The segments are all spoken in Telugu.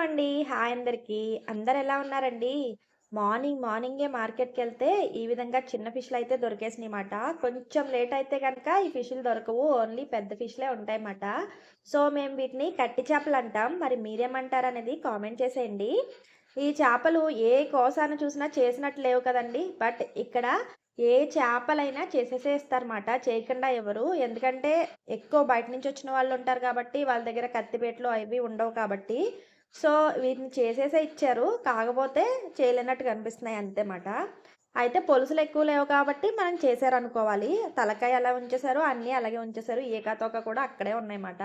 అండి. హాయ్ అందరికీ. అందరెలా ఉన్నారండి? మార్నింగే మార్కెట్‌కెళ్తే ఈ విధంగా చిన్న ఫిష్‌లయితే దొరికేసినియమాట. కొంచెం లేట్ అయితే గనక ఈ ఫిష్‌లు దొరకవు. ఓన్లీ పెద్ద ఫిష్‌లే ఉంటాయన్నమాట. సో, మేము వీటిని కట్టి చేపలంటాం. మరి మీరేమంటారనేది కామెంట్ చేసేయండి. ఈ చేపలు ఏ కోసాన చూసినా చేసినట్టు లేవు కదండీ! బట్ ఇక్కడ ఏ చేపలైనా చేసేసేస్తారన్నమాట. చేయకుండా ఎవరు. ఎందుకంటే ఎక్కువ బయట నుంచి వచ్చిన వాళ్ళుంటారు కాబట్టి వాళ్ళ దగ్గర కత్తిపీటలు అవి ఉండవు కాబట్టి. సో, వీటిని చేసేసే ఇచ్చారు. కాకపోతే చేయలేనట్టు కనిపిస్తున్నాయి అంతే మాట. అయితే పులుసులు ఎక్కువ లేవు కాబట్టి మనం చేశారనుకోవాలి. తలకాయ ఎలా ఉంచేశారో అన్నీ అలాగే ఉంచేశారు. ఏకా తోక కూడా అక్కడే ఉన్నాయన్నమాట.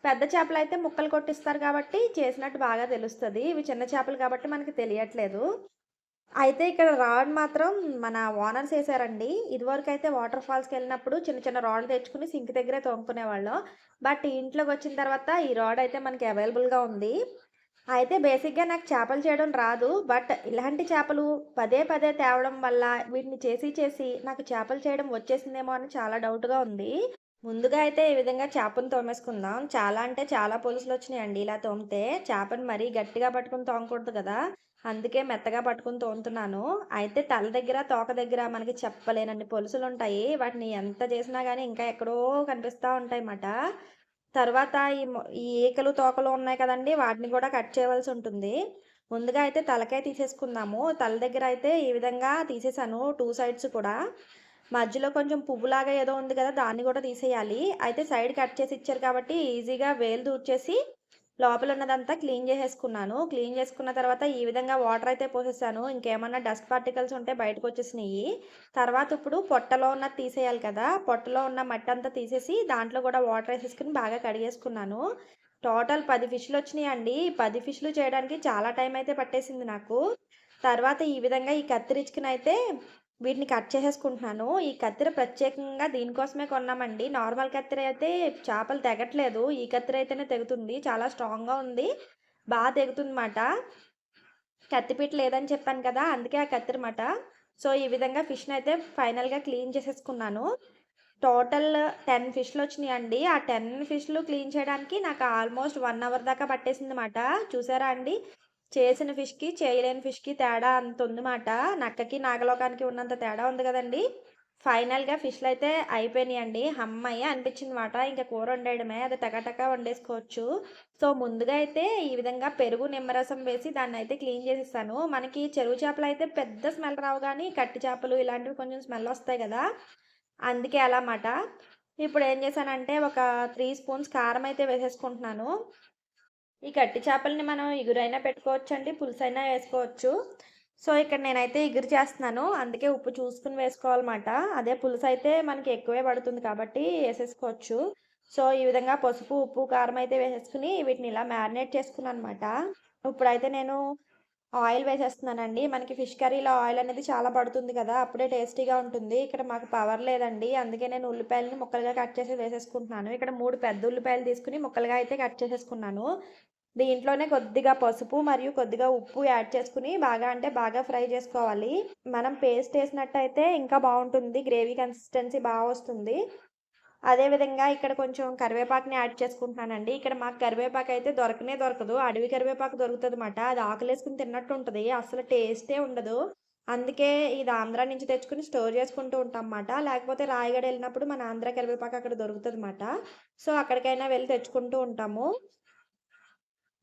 పెద్ద చేపలైతే ముక్కలు కొట్టిస్తారు కాబట్టి చేసినట్టు బాగా తెలుస్తది. ఇవి చిన్న చేపలు కాబట్టి మనకి తెలియట్లేదు. అయితే ఇక్కడ రాడ్ మాత్రం మన ఓనర్స్ ఏసారండి. ఇదివరకైతే వాటర్ ఫాల్స్‌కెళ్ళినప్పుడు చిన్న చిన్న రాడ్లు తెచ్చుకొని సింక్ దగ్గరే తోముకునేవాళ్ళం. బట్ ఇంట్లోకొచ్చిన తర్వాత ఈ రాడ్ అయితే మనకి అవైలబుల్‌గా ఉంది. అయితే బేసిక్‌గా నాకు చేపలు చేయడం రాదు. బట్ ఇలాంటి చేపలు పదే పదే తేవడం వల్ల వీటిని చేసి నాకు చేపలు చేయడం వచ్చేసిందేమో అని చాలా డౌట్‌గా ఉంది. ముందుగా అయితే ఈ విధంగా చేపను తోమేసుకుందాం. చాలా అంటే చాలా పులుసులొచ్చినాయండి ఇలా తోమితే. చేపని మరీ గట్టిగా పట్టుకొని తోమకూడదు కదా! అందుకే మెత్తగా పట్టుకొని తోముతున్నాను. అయితే తల దగ్గర, తోక దగ్గర మనకి చెప్పలేనన్ని పొలుసులుంటాయి. వాటిని ఎంత చేసినా గానీ ఇంకా ఎక్కడో కనిపిస్తా ఉంటాయన్నమాట. తర్వాత ఈ ఈకలు, తోకలు ఉన్నాయి కదండీ! వాటిని కూడా కట్ చేయవలసుంటుంది. ముందుగా అయితే తలకాయ తీసేసుకుందాము. తల దగ్గర అయితే ఈ విధంగా తీసేసాను 2 సైడ్స్ కూడా. మధ్యలో కొంచెం పువ్వులాగా ఏదో ఉంది కదా! దాన్ని కూడా తీసేయాలి. అయితే సైడ్ కట్ చేసి ఇచ్చారు కాబట్టి ఈజీగా వేలు దూర్చేసి లోపల ఉన్నదంతా క్లీన్ చేసేసుకున్నాను. క్లీన్ చేసుకున్న తర్వాత ఈ విధంగా వాటర్ అయితే పోసేసాను. ఇంకేమన్నా డస్ట్ పార్టికల్స్ ఉంటే బయటకొచ్చేసినియి. తర్వాత ఇప్పుడు పొట్టలో ఉన్నది తీసేయాలి కదా! పొట్టలో ఉన్న మట్టంతా తీసేసి దాంట్లో కూడా వాటర్ ఏసేసుకొని బాగా కడిగేసుకున్నాను. టోటల్ 10 ఫిష్‌లొచ్చినియండి. 10 ఫిష్‌లు చేయడానికి చాలా టైం అయితే పట్టేసింది నాకు. తర్వాత ఈ విధంగా ఈ కత్తిరించుకునైతే వీటిని కట్ చేసేసుకుంటున్నాను. ఈ కత్తెర ప్రత్యేకంగా దీనికోసమే కొన్నామండి. నార్మల్ కత్తెర అయితే చేపలు తెగట్లేదు. ఈ కత్తెర అయితేనే తెగుతుంది. చాలా స్ట్రాంగ్‌గా ఉంది. తెగుతుందన్నమాట. కత్తిపీట లేదని చెప్పాను కదా! అందుకే ఆ కత్తెర మాట. సో, ఈ విధంగా ఫిష్‌నయితే ఫైనల్‌గా క్లీన్ చేసేసుకున్నాను. టోటల్ 10 ఫిష్‌లొచ్చినియండి. ఆ 10 ఫిష్‌లు క్లీన్ చేయడానికి నాకు ఆల్‌మోస్ట్ 1 అవర్ దాకా పట్టేసిందన్నమాట. చూసారా అండి? చేసిన ఫిష్‌కి, చేయలేని ఫిష్‌కి తేడా అంతుందన్నమాట. నక్కకి, నాగలోకానికి ఉన్నంత తేడా ఉంది గదండీ! ఫైనల్‌గా ఫిష్‌లయితే అయిపోయినియండి. హమ్మయ్య! అనిపించిందన్నమాట. ఇంక కూర వండేయడమే. అది టక వండేసుకోవచ్చు. సో, ముందుగా అయితే ఈ విధంగా పెరుగు, నిమ్మరసం వేసి దాన్నయితే క్లీన్ చేసేసాను. మనకి చెరువు చేపలయితే పెద్ద స్మెల్ రావు గానీ, కట్టి చేపలు ఇలాంటివి కొంచెం స్మెల్లొస్తాయి గదా! అందుకే అలా మాట. ఇప్పుడేం చేశానంటే ఒక 3 స్పూన్స్ కారమయితే వేసేసుకుంటున్నాను. ఈ గట్టి చేపలని మనం ఇగురైనా పెట్టుకోవచ్చండి. పులుసైనా వేసుకోవచ్చు. సో, ఇక్కడ నేనైతే ఇగురు చేస్తున్నాను. అందుకే ఉప్పు చూసుకొని వేసుకోవాలమాట. అదే పులుసైతే మనకి ఎక్కువే పడుతుంది కాబట్టి ఏసేసుకోవచ్చు. సో, ఈ విధంగా పసుపు, ఉప్పు, కారం అయితే వేసేసుకొని వీటిని ఇలా మ్యారినేట్ చేసుకున్నాననమాట. ఇప్పుడైతే నేను ఆయిల్ వేసేస్తున్నానండి. మనకి ఫిష్ కర్రీలో ఆయిల్ అనేది చాలా పడుతుంది కదా! అప్పుడే టేస్టీగా ఉంటుంది. ఇక్కడ మాకు పవర్ లేదండి. అందుకే నేను ఉల్లిపాయలని ముక్కలుగా కట్ చేసి వేసేసుకుంటున్నాను. ఇక్కడ 3 పెద్ద ఉల్లిపాయలు తీసుకొని ముక్కలుగా అయితే కట్ చేసేసుకున్నాను. దీంట్లోనే కొద్దిగా పసుపు మరియు కొద్దిగా ఉప్పు యాడ్ చేసుకొని బాగా ఫ్రై చేసుకోవాలి. మనం పేస్ట్ ఏసినట్టయితే ఇంకా బావుంటుంది. గ్రేవీ కన్సిస్టెన్సీ వస్తుంది. అదే విధంగా ఇక్కడ కొంచెం కరివేపాకుని యాడ్ చేసుకుంటున్నానండి. ఇక్కడ మాకు కరివేపాకయితే దొరకనే దొరకదు. అడవి కరివేపాకు దొరుకుతదన్నమాట. అది ఆకులేసుకొని తిన్నట్టు ఉంటది. అస్సలు టేస్టే ఉండదు. అందుకే ఇది ఆంధ్రా నుంచి తెచ్చుకొని స్టోర్ చేసుకుంటూ ఉంటాంమాట. లేకపోతే రాయగడ ఎళ్ళినప్పుడు మన ఆంధ్రా కరివేపాకు అక్కడ దొరుకుతదన్నమాట. సో, అక్కడికైనా వెళ్లి తెచ్చుకుంటూ ఉంటాము.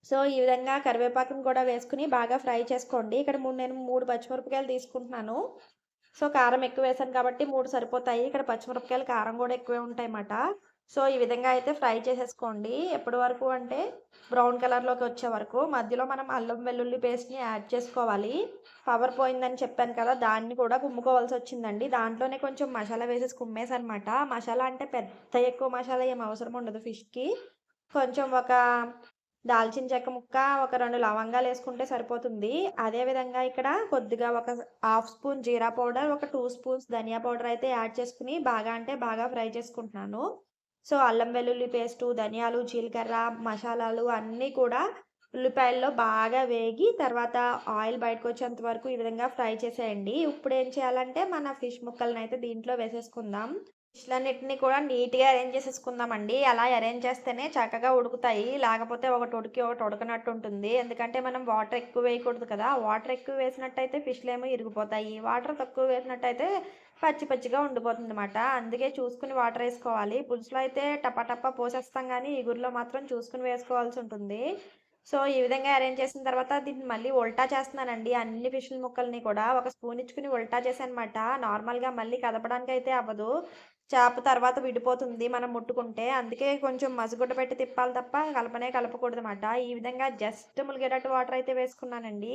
సో, ఈ విధంగా కరివేపాకుని కూడా వేసుకొని బాగా ఫ్రై చేసుకోండి. ఇక్కడ నేను 3 పచ్చిమిరపకాయలు తీసుకుంటున్నాను. సో, కారం ఎక్కువేసాను కాబట్టి 3 సరిపోతాయి. ఇక్కడ పచ్చిమిరపకాయలు కారం గూడా ఎక్కువే ఉంటాయన్నమాట. సో, ఈ విధంగా అయితే ఫ్రై చేసేసుకోండి. ఎప్పటి వరకు అంటే బ్రౌన్ కలర్‌లోకి వచ్చే వరకు. మధ్యలో మనం అల్లం వెల్లుల్లి పేస్ట్‌ని యాడ్ చేసుకోవాలి. పవర్ పోయిందని చెప్పాను కదా! దాన్ని కూడా కుమ్ముకోవాల్సొచ్చిందండి. దాంట్లోనే కొంచెం మసాలా వేసేసి కుమ్మేసానమాట. మసాలా అంటే పెద్ద ఎక్కువ మసాలా ఏమి అవసరం ఉండదు ఫిష్‌కి. కొంచెం ఒక దాల్చిన చెక్క ముక్క, ఒక 2 లవంగాలేసుకుంటే సరిపోతుంది. అదే విధంగా ఇక్కడ కొద్దిగా ఒక హాఫ్ స్పూన్ జీరా పౌడర్, ఒక 2 స్పూన్స్ ధనియా పౌడర్ అయితే యాడ్ చేసుకొని బాగా ఫ్రై చేసుకుంటున్నాను. సో, అల్లం వెల్లుల్లి పేస్టు, ధనియాలు, జీలకర్ర, మసాలాలు అన్నీ కూడా ఉల్లిపాయల్లో బాగా వేగి తర్వాత ఆయిల్ బయటకొచ్చేంత వరకు ఈ విధంగా ఫ్రై చేసేయండి. ఇప్పుడేం చేయాలంటే మన ఫిష్ ముక్కలనైతే దీంట్లో వేసేసుకుందాం. ఫిష్‌లన్నిటిని కూడా నీట్‌గా అరేంజ్ చేసేసుకుందామండి. అలా అరేంజ్ చేస్తేనే చక్కగా ఉడుకుతాయి. లేకపోతే ఒకటి ఉడికి, ఒకటి ఉడకనట్టు ఉంటుంది. ఎందుకంటే మనం వాటర్ ఎక్కువ వేయకూడదు కదా! వాటర్ ఎక్కువ వేసినట్టయితే ఫిష్‌లేమో ఇరిగిపోతాయి. వాటర్ తక్కువ వేసినట్టయితే పచ్చి పచ్చిగా ఉండిపోతుందన్నమాట. అందుకే చూసుకొని వాటర్ ఏసుకోవాలి. పులుసులో అయితే టపా టపా పోసేస్తాం గానీ, ఇగురులో మాత్రం చూసుకొని వేసుకోవాల్సుంటుంది. సో, ఈ విధంగా అరేంజ్ చేసిన తర్వాత దీన్ని మళ్ళీ ఉల్టా చేస్తున్నానండి. అన్ని ఫిష్‌ల ముక్కల్ని కూడా ఒక స్పూన్ ఇచ్చుకొని ఉల్టా చేశానన్నమాట. నార్మల్‌గా మళ్ళీ కదపడానికైతే అవ్వదు. చేప తర్వాత విడిపోతుంది మనం ముట్టుకుంటే. అందుకే కొంచెం మసిగుడ్డ పెట్టి తిప్పాలి తప్ప కలపనే కలపకూడదన్నమాట. ఈ విధంగా జస్ట్ ములిగేటట్టు వాటర్ అయితే వేసుకున్నానండి.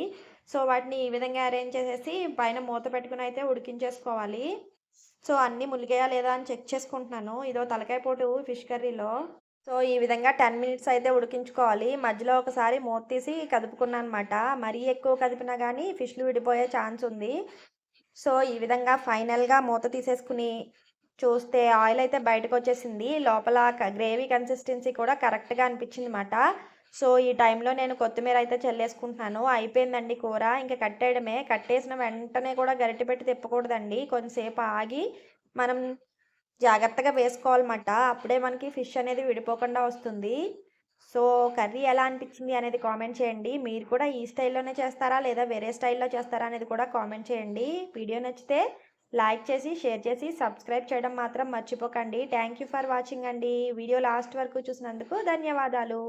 సో, వాటిని ఈ విధంగా అరేంజ్ చేసేసి పైన మూత పెట్టుకొని అయితే ఉడికించేసుకోవాలి. సో, అన్నీ ములిగాయా లేదా అని చెక్ చేసుకుంటున్నాను. ఇదో తలకాయ పోటు ఫిష్ కర్రీలో. సో, ఈ విధంగా 10 మినిట్స్ అయితే ఉడికించుకోవాలి. మధ్యలో ఒకసారి మూత తీసి కదుపుకున్నానన్నమాట. మరీ ఎక్కువ కదిపినా గానీ ఫిష్‌లు విడిపోయే ఛాన్స్ ఉంది. సో, ఈ విధంగా ఫైనల్‌గా మూత తీసేసుకొని చూస్తే ఆయిల్ అయితే బయటకొచ్చేసింది. లోపల గ్రేవీ కన్సిస్టెన్సీ కూడా కరెక్ట్‌గా అనిపించిందన్నమాట. సో, ఈ టైంలో నేను కొత్తిమీర అయితే చల్లేసుకుంటున్నాను. అయిపోయిందండి కూర. ఇంక కట్టేయడమే. కట్టేసిన వెంటనే కూడా గరిటె పెట్టి తిప్పకూడదండి. కొంచెంసేపు ఆగి మనం జాగ్రత్తగా వేసుకోవాలన్నమాట. అప్పుడే మనకి ఫిష్ అనేది విడిపోకుండా వస్తుంది. సో, కర్రీ ఎలా అనిపించింది అనేది కామెంట్ చేయండి. మీరు కూడా ఈ స్టైల్‌లోనే చేస్తారా? లేదా వేరే స్టైల్‌లో చేస్తారా? అనేది కూడా కామెంట్ చేయండి. వీడియో నచ్చితే లైక్ చేసి, షేర్ చేసి, సబ్స్క్రైబ్ చేయడం మాత్రం మర్చిపోకండి. థ్యాంక్ యూ ఫర్ వాచింగ్ అండి. వీడియో లాస్ట్ వరకు చూసినందుకు ధన్యవాదాలు.